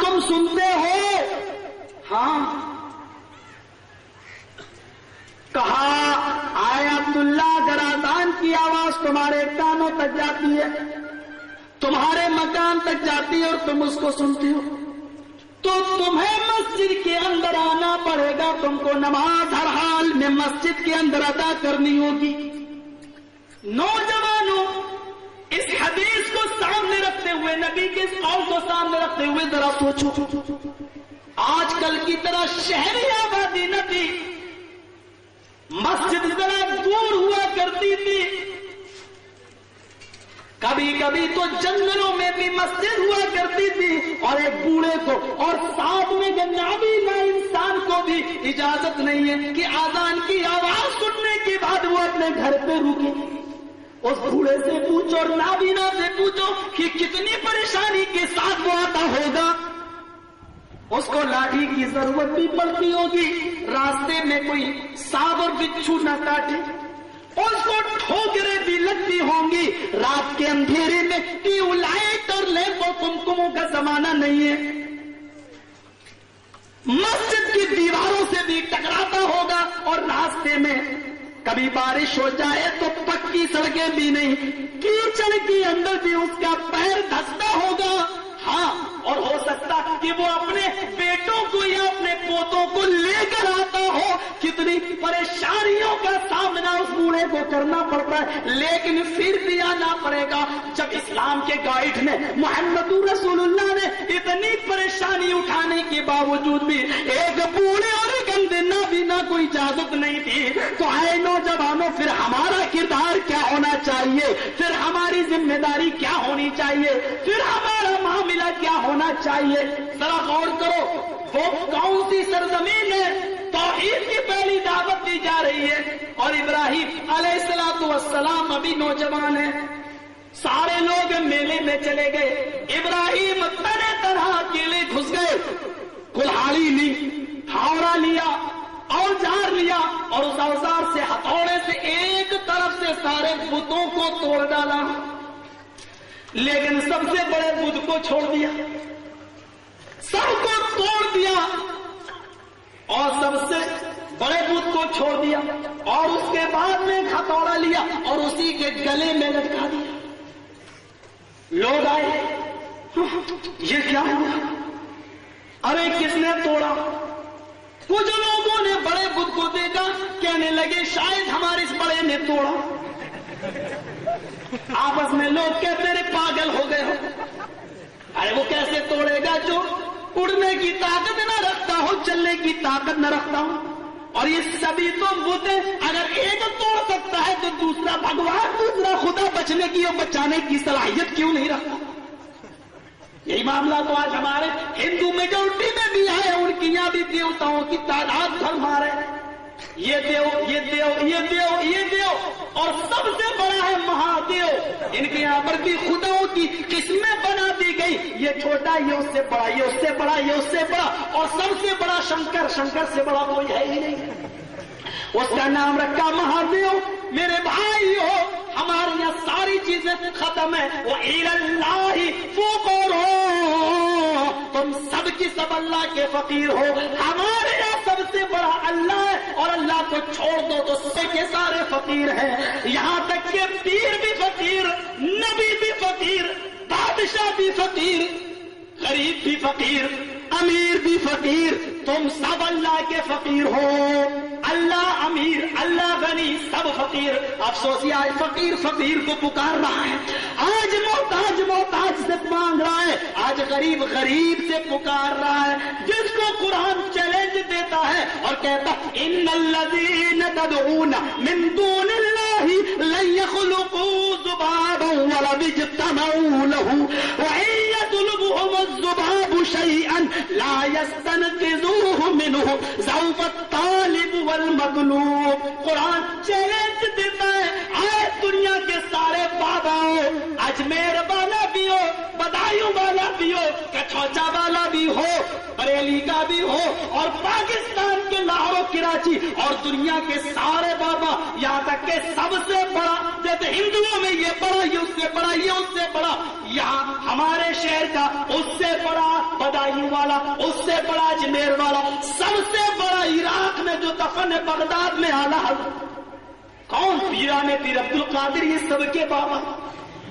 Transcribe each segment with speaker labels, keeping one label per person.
Speaker 1: تم سنتے ہو؟ ہاں. کہا آیت اللہ اگر اذان کی آواز تمہارے کانوں تک جاتی ہے، تمہارے مکان تک جاتی ہے اور تم اس کو سنتے ہو، تو تمہیں مسجد کے اندر آنا پڑے گا. تم کو نماز ہر حال میں مسجد کے اندر ادا کرنی ہوگی. نوجوانوں، اس حدیث کو سامنے رکھتے ہوئے، نبی کے اس قول کو سامنے رکھتے ہوئے ذرا سوچو. آج کل کی طرح شہری آبادی نہ تھی، مسجد ذرا دور ہوا کرتی تھی. کبھی کبھی تو جنگلوں میں بھی مسجد ہوا کرتی تھی، اور ایک بوڑھے کو اور ساتھ میں نابینا انسان کو بھی اجازت نہیں ہے کہ اذان کی آواز سننے کے بعد وہ اپنے گھر پہ رکے. اس بوڑھے سے پوچھو اور نابینا سے پوچھو کہ کتنی پریشانی کے ساتھ وہ آتا ہوگا. اس کو لاٹھی کی ضرورت بھی پڑتی ہوگی، راستے میں کوئی سانپ اور بچھو نہ کاٹے. اس کو ٹھوکریں بھی لگتی ہوں گی. رات کے اندھیرے میں ٹیوب لائٹ اور لیمپوں کمکموں کا زمانہ نہیں ہے. مسجد کی دیواروں سے بھی ٹکراتا ہوگا، اور راستے میں کبھی بارش ہو جائے تو پکی سڑکیں بھی نہیں، کیچڑ کے اندر بھی اس کا پیر دھستا ہوگا. ہاں، اور ہو سکتا کہ وہ اپنے بیٹوں کو یا اپنے پوتوں کو لے کر آتا ہو. کتنی پریشانیوں کا سامنا اس بوڑھے کو کرنا پڑتا ہے، لیکن پھر بھی آنا پڑے گا. جب اسلام کے گائیڈ نے، محمد رسول اللہ نے اتنی پریشانی اٹھانے کے باوجود بھی ایک بوڑھے اور ایک اندھے نابینا کو اجازت نہیں تھی، تو اے نوجوانوں، پھر ہمارا کردار کیا ہونا چاہیے؟ پھر ہماری ذمہ داری کیا ہونی چاہیے؟ پھر ہمارا معاملہ کیا ہونا چاہیے؟ ذرا غور کرو، وہ کون سی سرزمین ہے؟ توحید کی پہلی دعوت دی جا رہی ہے، اور ابراہیم علیہ السلام ابھی نوجوان ہیں. سارے لوگ میلے میں چلے گئے. ابراہیم طرح طرح اکیلے گھس گئے. کلہاڑی لی، پھاوڑا لیا، اوزار لیا، اور اس اوزار سے، ہتھوڑے سے ایک طرف سے سارے بتوں کو توڑ ڈالا، لیکن سب سے بڑے بت کو چھوڑ دیا. سب کو توڑ دیا اور سب سے بڑے بت کو چھوڑ دیا، اور اس کے بعد میں ایک ہتھوڑا لیا اور اسی کے گلے میں لٹکا دیا. لوگ آئے، یہ کیا ہوا؟ ارے کس نے توڑا؟ کچھ لوگوں نے بڑے بت کو دیکھا، کہنے لگے شاید ہمارے اس بڑے نے توڑا. آپس میں لوگ کہتے رہے پاگل ہو گئے ہو. ارے وہ کیسے توڑے گا جو اڑنے کی طاقت نہ رکھتا ہو، چلنے کی طاقت نہ رکھتا ہو؟ اور یہ سبھی تو بت ہیں، اگر ایک توڑ سکتا ہے تو دوسرا بھگوان، دوسرا خدا بچنے کی اور بچانے کی صلاحیت کیوں نہیں رکھتا؟ یہی معاملہ تو آج ہمارے ہندو میجورٹی میں بھی ہے. ان کی یہاں بھی دیوتاؤں کی تعداد بھر مارے، یہ دیو، یہ دیو، یہ دیو، یہ دیو، اور سب سے بڑا ہے مہادیو. ان کے یہاں پر بھی خداؤں کی قسمیں بنا دی گئی، یہ چھوٹا، یہ اس سے بڑا، یہ اس سے بڑا، یہ اس سے بڑا، اور سب سے بڑا شنکر، شنکر سے بڑا کوئی ہے ہی نہیں. اس کا نام رکھا مہادیو. میرے بھائی ہو، ہمارے یہاں ساری چیزیں ختم ہے. وَإِلَى اللَّهِ فُقَرَاءُ، تم سب کی سب اللہ کے فقیر ہو. ہمارے یہاں سب سے بڑا اللہ ہے، اور اللہ کو چھوڑ دو تو سب کے سارے فقیر ہیں. یہاں تک کہ پیر بھی فقیر، نبی بھی فقیر، بادشاہ بھی فقیر، غریب بھی فقیر، امیر بھی فقیر. تم سب اللہ کے فقیر ہو. اللہ امیر، اللہ غنی، سب فقیر. افسوس یہ آج فقیر فقیر کو پکار رہا ہے، آج محتاج محتاج سے مانگ رہا ہے، آج غریب غریب سے پکار رہا ہے. جس کو قرآن چیلنج دیتا ہے اور کہتا ان الذین تدعون من دون اللہ لن یخلقوا ذبابا ولو اجتمعوا له وان یطلبهم الذباب شیئا لا یستنقذوه منه ضعف الطالب والمطلوب. قرآن چیلنج دیتا ہے، آئے دنیا کے سارے باباؤں، اجمیر والا بھی ہو، بدایوں والا بھی ہو، کچھوچا والا بھی ہو، بریلی دہلی کا بھی ہو اور پاکستان کے لاہور کراچی اور دنیا کے سارے بابا، یہاں تک کہ سب سے بڑا، جیسے ہندوؤں میں یہ بڑا، یہ اس سے بڑا، یہ اس سے بڑا، یہاں ہمارے شہر کا اس سے بڑا بدایوں والا، اس سے بڑا اجمیر والا، سب سے بڑا عراق میں جو دفن ہے بغداد میں اعلیٰ حضرت کون؟ پیران پیر عبد القادر، یہ سب کے بابا،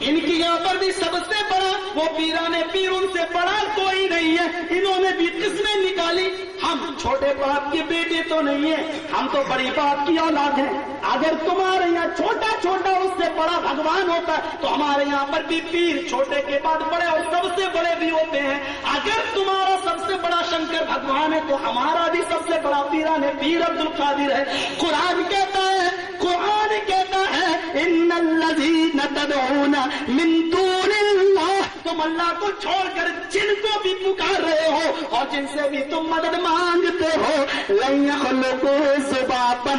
Speaker 1: ان کی یہاں پر بھی سب سے بڑا وہ پیران پیر، ان سے بڑا کوئی نہیں ہے، انہوں نے بھی قسمیں نکالی۔ ہم چھوٹے باپ کے بیٹے تو نہیں ہیں، ہم تو بڑی باپ کی اولاد ہیں۔ اگر تمہارے یہاں چھوٹا چھوٹا اس سے بڑا بھگوان ہوتا ہے تو ہمارے یہاں پر بھی پیر چھوٹے کے بعد بڑے اور سب سے بڑے بھی ہوتے ہیں۔ اگر تمہارا سب سے بڑا شنکر بھگوان ہے تو ہمارا بھی سب سے بڑا پیران پیر عبد القادر ہے۔ قرآن کہتا ہے ان الذین تدعون من دون اللہ، تم اللہ کو چھوڑ کر جن کو بھی پکار رہے ہو اور جن سے بھی تم مدد مانگتے ہو، لن یخلقوا ذبابا،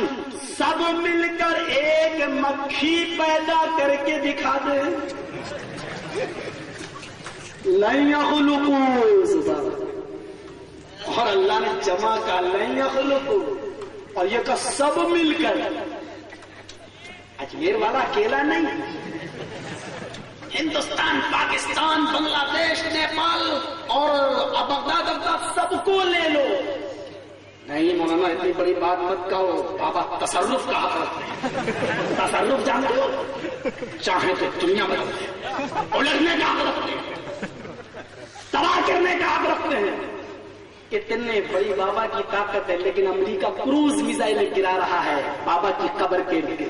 Speaker 1: سب مل کر ایک مکھی پیدا کر کے دکھا دیں۔ لن یخلقوا ذبابا، اور اللہ نے جمع کا لن یخلقوا، اور یہ کہ سب مل کر، اجمیر والا اکیلا نہیں، ہندوستان، پاکستان، بنگلہ دیش، نیپال اور بغداد سب کو لے لو۔ نہیں مولانا اتنی بڑی بات مت کہو، بابا تصرف کا حق رکھتے ہیں، تصرف جانتے ہو، چاہے تو دنیا میں الٹنے کا حق رکھتے ہیں، تباہ کرنے کا حق رکھتے ہیں۔ اتنے بڑی بابا کی طاقت ہے، لیکن امریکہ کروز میزائل گرا رہا ہے بابا کی قبر کے لیے،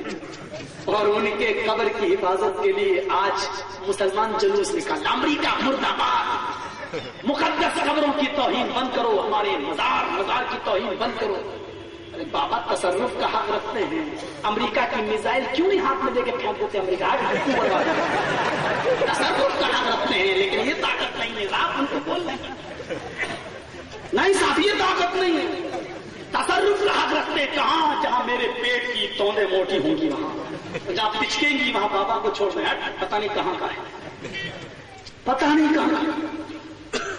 Speaker 1: اور ان کے قبر کی حفاظت کے لیے آج مسلمان جلوس نکالا۔ امریکہ مرد آباد، مقدس قبروں کی توہین بند کرو، ہمارے مزار کی توہین بند کرو۔ ارے بابا تصرف کا حق رکھتے ہیں، امریکہ کی میزائل کیوں نہیں ہاتھ میں دے کے پھینک دیتے؟ امریکہ تصرف کا حق رکھتے ہیں، لیکن یہ طاقت نہیں ہے، آپ ان کو بول رہے ہیں نہیں صاحب، یہ طاقت نہیں ہے، تصرف کا حق رکھتے ہیں۔ کہاں؟ جہاں میرے پیٹ کی توندیں موٹی ہوں گی، وہاں جہاں پچکیں گی وہاں بابا کو چھوڑ رہے ہیں، پتہ نہیں کہاں کا ہے، پتہ نہیں کہاں۔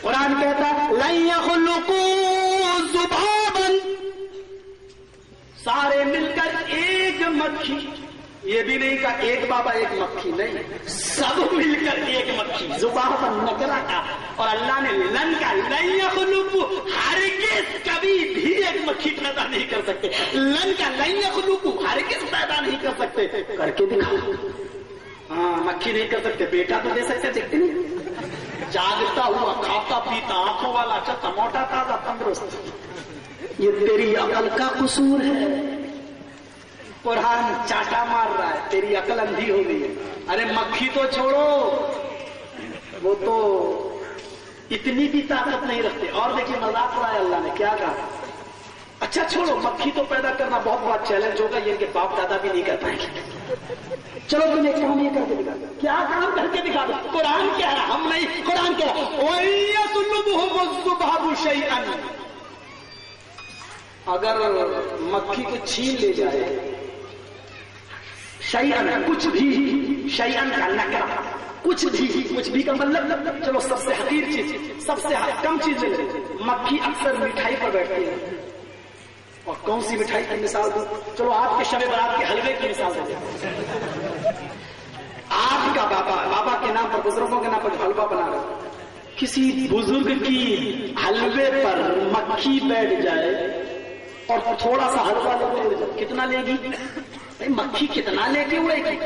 Speaker 1: قرآن کہتا ہے لن یخلقوا ذبابا، سارے مل کر ایک مکھی، یہ بھی نہیں کہا ایک بابا ایک مکھی، نہیں، سب مل کر ایک مکھی، ذبابا نکرا کا، اور اللہ نے لن کا، لن یخلقوا، ہرگز کبھی بھی ایک مکھی پیدا نہیں کر سکتے، لن کا لن یخلقوا، ہرگز پیدا نہیں کر سکتے، کر کے دکھا۔ ہاں مکھی نہیں کر سکتے، بیٹا تو دے سکتے، دیکھتے نہیں، جاگتا ہوا، کھاتا پیتا، آنکھوں والا، چلتا، موٹا تازہ تندرست، یہ تیری عقل کا قصور ہے۔ قرآن چاٹا مار رہا ہے، تیری عقل اندھی ہو گئی ہے۔ ارے مکھی تو چھوڑو، وہ تو اتنی بھی طاقت نہیں رکھتے۔ اور دیکھیے مذاق اڑایا اللہ نے، کیا کہا؟ اچھا چھوڑو، مکھی تو پیدا کرنا بہت بڑا چیلنج ہوگا، یہ کہ باپ دادا بھی نہیں کر پائیں گے۔ چلو تم ایک کام یہ کر کے دکھا، کیا کام کر کے دکھا دو؟ قرآن کہہ رہا، ہم نہیں، قرآن کہہ رہا وَيَطْلُبُهُمُ الذُّبَابُ شَيْئًا، اگر مکھی کو چھین لے جائے، شیئن کچھ بھی، شیئن کا نکرہ، کچھ بھی کا مطلب چلو سب سے حقیر چیز، سب سے کم چیز لے، مکھی اکثر مٹھائی پر بیٹھتی ہے، اور کون سی مٹھائی کی مثال دوں؟ چلو آپ کے شب برات کے حلوے کی مثال دیں۔ آپ کا بابا کے نام پر، بزرگوں کے نام پر حلوہ بنا رہا، کسی بزرگ کی حلوے پر مکھی بیٹھ جائے اور تھوڑا سا حلوہ لے کے اڑ جائے، کتنا لے گی؟ مکھی کتنا لے کے اڑے گی؟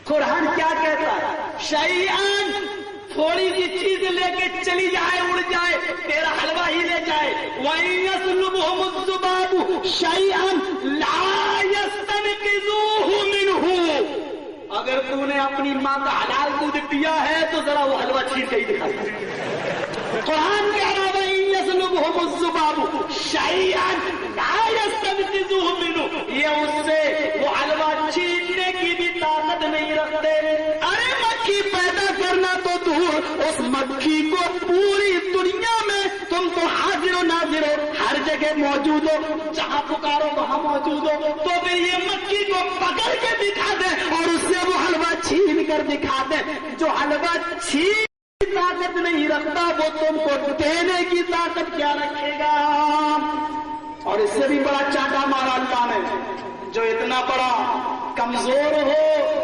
Speaker 1: قرآن کیا کہتا ہے؟ شیئن، تھوڑی سی چیز لے کے چلی جائے، اڑ جائے، تیرا حلوہ ہی لے جائے۔ وَيَطْلُبُهُمُ الذُّبَابُ شَيْئًا لَا يَسْتَنْقِذُوهُ مِنْهُ، اگر تو نے اپنی ماں کا حلال دودھ پیا ہے تو ذرا وہ حلوہ چھین کے ہی دکھا دے۔ قرآن کہہ رہا ہے يَطْلُبُهُمُ الذُّبَابُ شَيْئًا لَا يَسْتَنْقِذُوهُ مِنْهُ، یہ اس سے وہ حلوہ چھیننے کی بھی طاقت نہیں رکھتے۔ ارے مکھی پیدا کرنا تو دور، اس مکھی کو پوری دنیا میں تم تو حاضر و ناظر ہو، ہر جگہ موجود ہو، جہاں پکارو وہاں موجود ہو، تو بھی یہ مکھی کو پکڑ کے دکھا دے اور اس سے وہ حلوہ چھین کر دکھا دے، جو حلوہ چھین طاقت نہیں رکھتا وہ تم کو دینے کی طاقت کیا رکھے گا؟ اور اس سے بھی بڑا چاٹا مارا اللہ نے، جو اتنا بڑا کمزور ہو،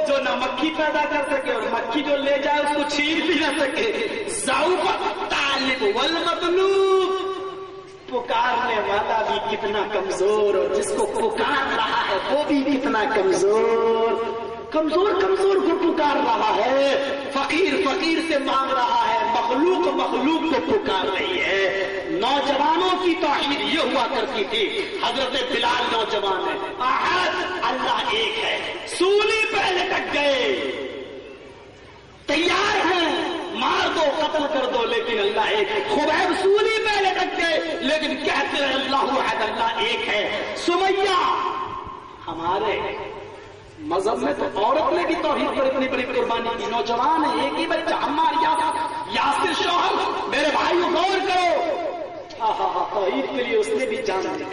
Speaker 1: جو نہ مکھی پیدا کر سکے اور مکھی جو لے جائے اس کو چھین بھی نہ سکے، ضعف الطالب والمطلوب، پکارنے والا بھی کتنا کمزور اور جس کو پکار رہا ہے وہ بھی کتنا کمزور کمزور کو پکار رہا ہے، فقیر سے مانگ رہا ہے، مخلوق کو پکار رہی ہے۔ نوجوانوں کی توحید یہ ہوا کرتی تھی، حضرت بلال نوجوان ہے، احد اللہ ایک ہے، سولی پہ لٹک گئے، تیار ہیں مار دو قتل کر دو لیکن اللہ ایک ہے، خبیب سولی پہ لٹک گئے لیکن کہتے ہیں اللہ احد اللہ ایک ہے۔ سمیہ، ہمارے مذہب میں تو عورت نے بھی توحید پر اتنی بڑی قربانی کی، نوجوان ہے، ایک ہی بچہ عمار یاسر شوہر، میرے بھائیو غور کرو، توحید کے لیے اس نے بھی جان دی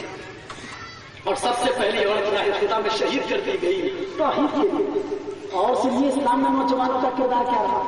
Speaker 1: اور سب سے پہلی عورت راہ خدا میں شہید کر دی گئی توحید کے لیے۔ اور اس لیے اسلام میں نوجوانوں کا کردار کیا رہا؟